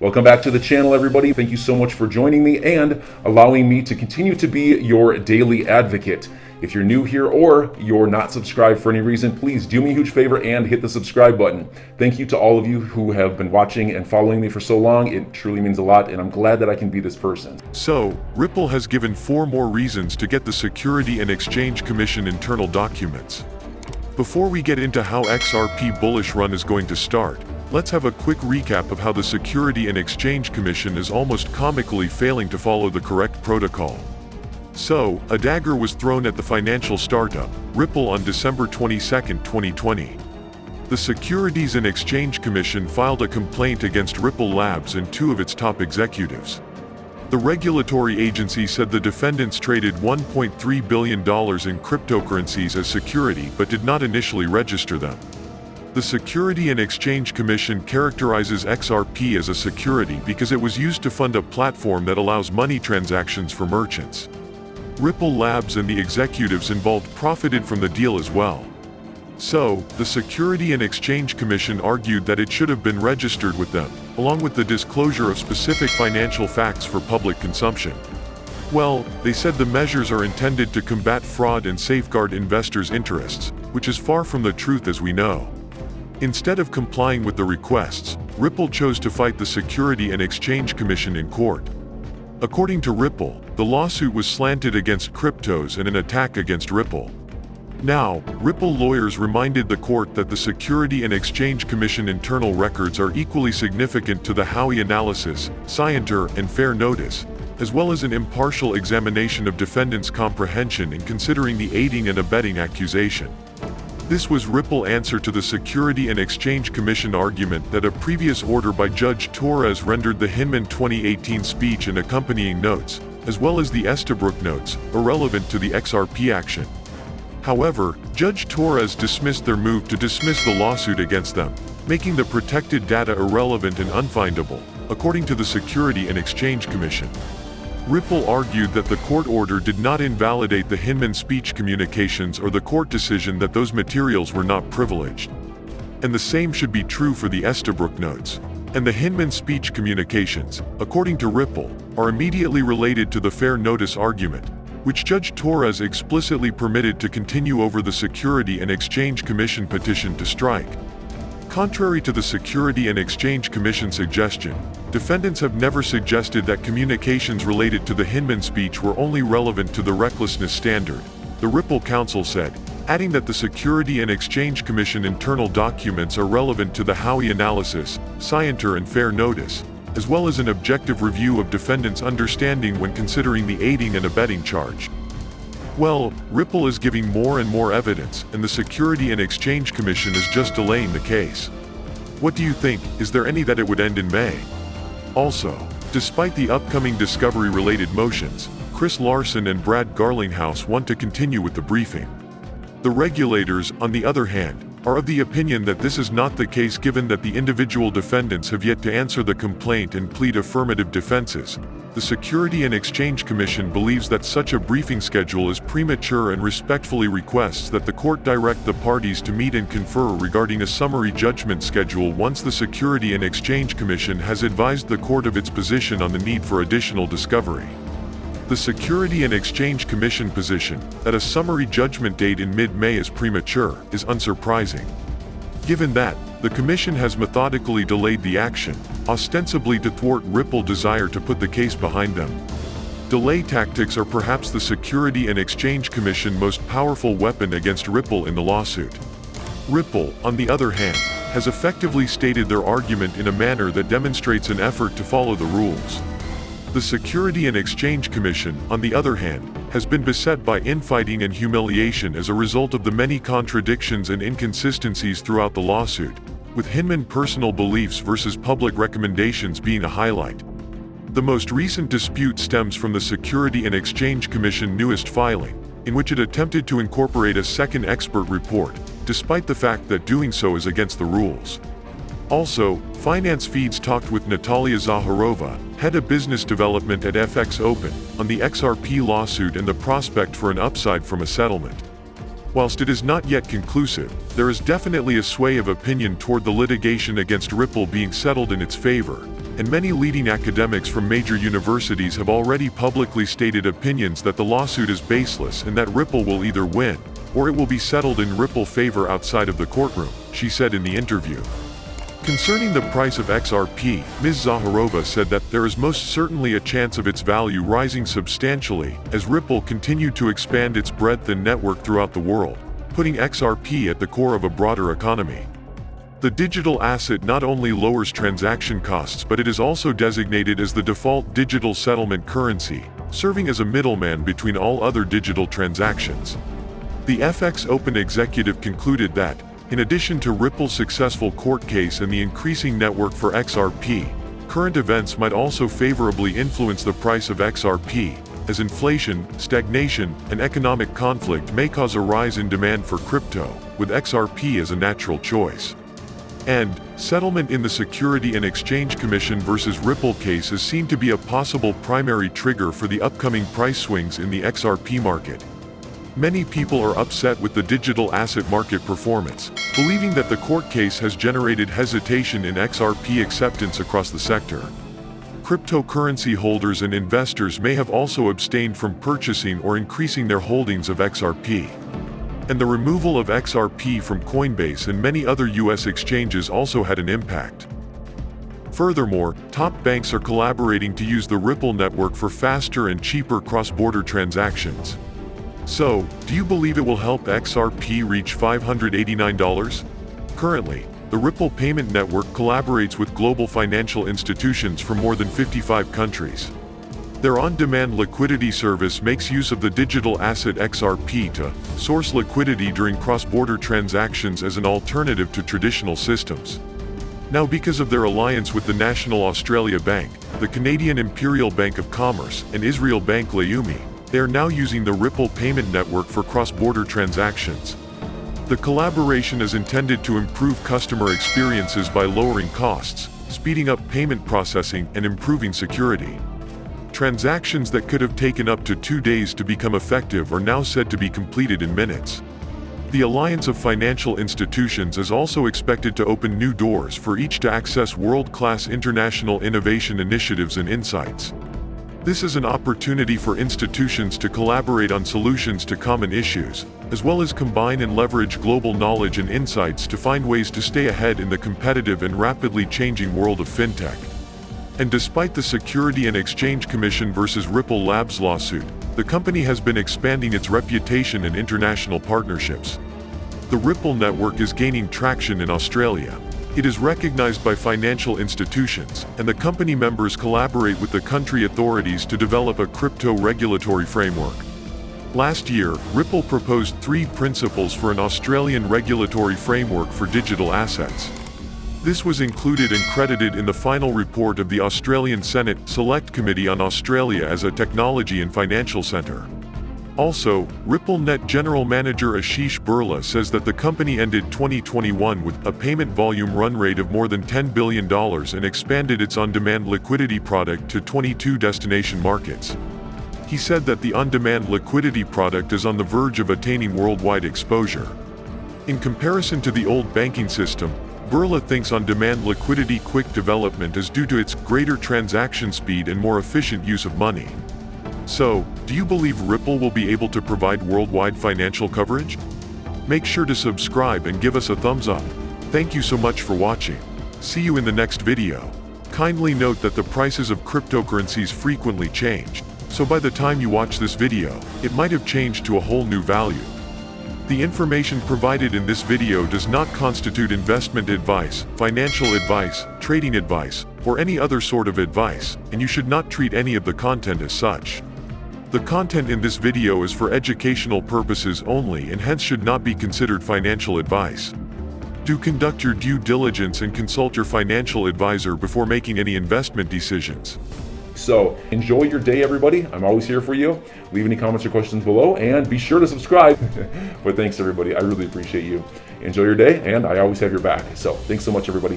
Welcome back to the channel, everybody. Thank you so much for joining me and allowing me to continue to be your daily advocate. If you're new here or you're not subscribed for any reason, please do me a huge favor and hit the subscribe button. Thank you to all of you who have been watching and following me for so long. It truly means a lot, and I'm glad that I can be this person. So, Ripple has given 4 more reasons to get the Security and Exchange Commission internal documents. Before we get into how XRP bullish run is going to start, let's have a quick recap of how the Security and Exchange Commission is almost comically failing to follow the correct protocol. So, a dagger was thrown at the financial startup, Ripple, on December 22, 2020. The Securities and Exchange Commission filed a complaint against Ripple Labs and 2 of its top executives. The regulatory agency said the defendants traded $1.3 billion in cryptocurrencies as security but did not initially register them. The Security and Exchange Commission characterizes XRP as a security because it was used to fund a platform that allows money transactions for merchants. Ripple Labs and the executives involved profited from the deal as well. So, the Security and Exchange Commission argued that it should have been registered with them, along with the disclosure of specific financial facts for public consumption. Well, they said the measures are intended to combat fraud and safeguard investors' interests, which is far from the truth as we know. Instead of complying with the requests, Ripple chose to fight the Security and Exchange Commission in court. According to Ripple, the lawsuit was slanted against cryptos and an attack against Ripple. Now, Ripple lawyers reminded the court that the Security and Exchange Commission internal records are equally significant to the Howey analysis, scienter, and fair notice, as well as an impartial examination of defendants' comprehension in considering the aiding and abetting accusation. This was Ripple's answer to the Security and Exchange Commission argument that a previous order by Judge Torres rendered the Hinman 2018 speech and accompanying notes, as well as the Estabrook notes, irrelevant to the XRP action. However, Judge Torres dismissed their move to dismiss the lawsuit against them, making the protected data irrelevant and unfindable, according to the Security and Exchange Commission. Ripple argued that the court order did not invalidate the Hinman speech communications or the court decision that those materials were not privileged. And the same should be true for the Estabrook notes. And the Hinman speech communications, according to Ripple, are immediately related to the fair notice argument, which Judge Torres explicitly permitted to continue over the Security and Exchange Commission petition to strike. Contrary to the Security and Exchange Commission suggestion, defendants have never suggested that communications related to the Hinman speech were only relevant to the recklessness standard, the Ripple counsel said, adding that the Security and Exchange Commission internal documents are relevant to the Howey analysis, scienter, and fair notice, as well as an objective review of defendants' understanding when considering the aiding and abetting charge. Well, Ripple is giving more and more evidence, and the Security and Exchange Commission is just delaying the case. What do you think? Is there any that it would end in May? Also, despite the upcoming discovery-related motions, Chris Larson and Brad Garlinghouse want to continue with the briefing. The regulators, on the other hand, are of the opinion that this is not the case given that the individual defendants have yet to answer the complaint and plead affirmative defenses. The Security and Exchange Commission believes that such a briefing schedule is premature and respectfully requests that the court direct the parties to meet and confer regarding a summary judgment schedule once the Security and Exchange Commission has advised the court of its position on the need for additional discovery. The Security and Exchange Commission position, that a summary judgment date in mid-May is premature, is unsurprising. Given that, the Commission has methodically delayed the action, ostensibly to thwart Ripple's desire to put the case behind them. Delay tactics are perhaps the Security and Exchange Commission's most powerful weapon against Ripple in the lawsuit. Ripple, on the other hand, has effectively stated their argument in a manner that demonstrates an effort to follow the rules. The Security and Exchange Commission, on the other hand, has been beset by infighting and humiliation as a result of the many contradictions and inconsistencies throughout the lawsuit, with Hinman personal beliefs versus public recommendations being a highlight. The most recent dispute stems from the Security and Exchange Commission newest filing, in which it attempted to incorporate a second expert report, despite the fact that doing so is against the rules. Also, Finance Feeds talked with Natalia Zaharova, head of business development at FX Open, on the XRP lawsuit and the prospect for an upside from a settlement. Whilst it is not yet conclusive, there is definitely a sway of opinion toward the litigation against Ripple being settled in its favor, and many leading academics from major universities have already publicly stated opinions that the lawsuit is baseless and that Ripple will either win, or it will be settled in Ripple favor outside of the courtroom, she said in the interview. Concerning the price of XRP, Ms. Zaharova said that there is most certainly a chance of its value rising substantially as Ripple continued to expand its breadth and network throughout the world, putting XRP at the core of a broader economy. The digital asset not only lowers transaction costs, but it is also designated as the default digital settlement currency, serving as a middleman between all other digital transactions. The FX Open executive concluded that, in addition to Ripple's successful court case and the increasing network for XRP, current events might also favorably influence the price of XRP, as inflation, stagnation, and economic conflict may cause a rise in demand for crypto, with XRP as a natural choice. And, settlement in the Security and Exchange Commission versus Ripple case is seen to be a possible primary trigger for the upcoming price swings in the XRP market. Many people are upset with the digital asset market performance, believing that the court case has generated hesitation in XRP acceptance across the sector. Cryptocurrency holders and investors may have also abstained from purchasing or increasing their holdings of XRP. And the removal of XRP from Coinbase and many other US exchanges also had an impact. Furthermore, top banks are collaborating to use the Ripple network for faster and cheaper cross-border transactions. So, do you believe it will help XRP reach $589? Currently, the Ripple payment network collaborates with global financial institutions from more than 55 countries. Their on-demand liquidity service makes use of the digital asset XRP to source liquidity during cross-border transactions as an alternative to traditional systems. Now, because of their alliance with the National Australia Bank, the Canadian Imperial Bank of Commerce, and Israel Bank Leumi, they are now using the Ripple payment network for cross-border transactions. The collaboration is intended to improve customer experiences by lowering costs, speeding up payment processing, and improving security. Transactions that could have taken up to 2 days to become effective are now said to be completed in minutes. The Alliance of Financial Institutions is also expected to open new doors for each to access world-class international innovation initiatives and insights. This is an opportunity for institutions to collaborate on solutions to common issues, as well as combine and leverage global knowledge and insights to find ways to stay ahead in the competitive and rapidly changing world of fintech. And despite the Security and Exchange Commission versus Ripple Labs lawsuit, the company has been expanding its reputation and international partnerships. The Ripple network is gaining traction in Australia. It is recognized by financial institutions, and the company members collaborate with the country authorities to develop a crypto regulatory framework. Last year, Ripple proposed 3 principles for an Australian regulatory framework for digital assets. This was included and credited in the final report of the Australian Senate Select Committee on Australia as a technology and financial centre. Also, RippleNet General Manager Ashish Birla says that the company ended 2021 with a payment volume run rate of more than $10 billion and expanded its on-demand liquidity product to 22 destination markets. He said that the on-demand liquidity product is on the verge of attaining worldwide exposure. In comparison to the old banking system, Birla thinks on-demand liquidity quick development is due to its greater transaction speed and more efficient use of money. So, do you believe Ripple will be able to provide worldwide financial coverage? Make sure to subscribe and give us a thumbs up. Thank you so much for watching. See you in the next video. Kindly note that the prices of cryptocurrencies frequently change, so by the time you watch this video, it might have changed to a whole new value. The information provided in this video does not constitute investment advice, financial advice, trading advice, or any other sort of advice, and you should not treat any of the content as such. The content in this video is for educational purposes only and hence should not be considered financial advice. Do conduct your due diligence and consult your financial advisor before making any investment decisions. So enjoy your day, everybody. I'm always here for you. Leave any comments or questions below and be sure to subscribe. But thanks, everybody. I really appreciate you. Enjoy your day, and I always have your back. So thanks so much, everybody.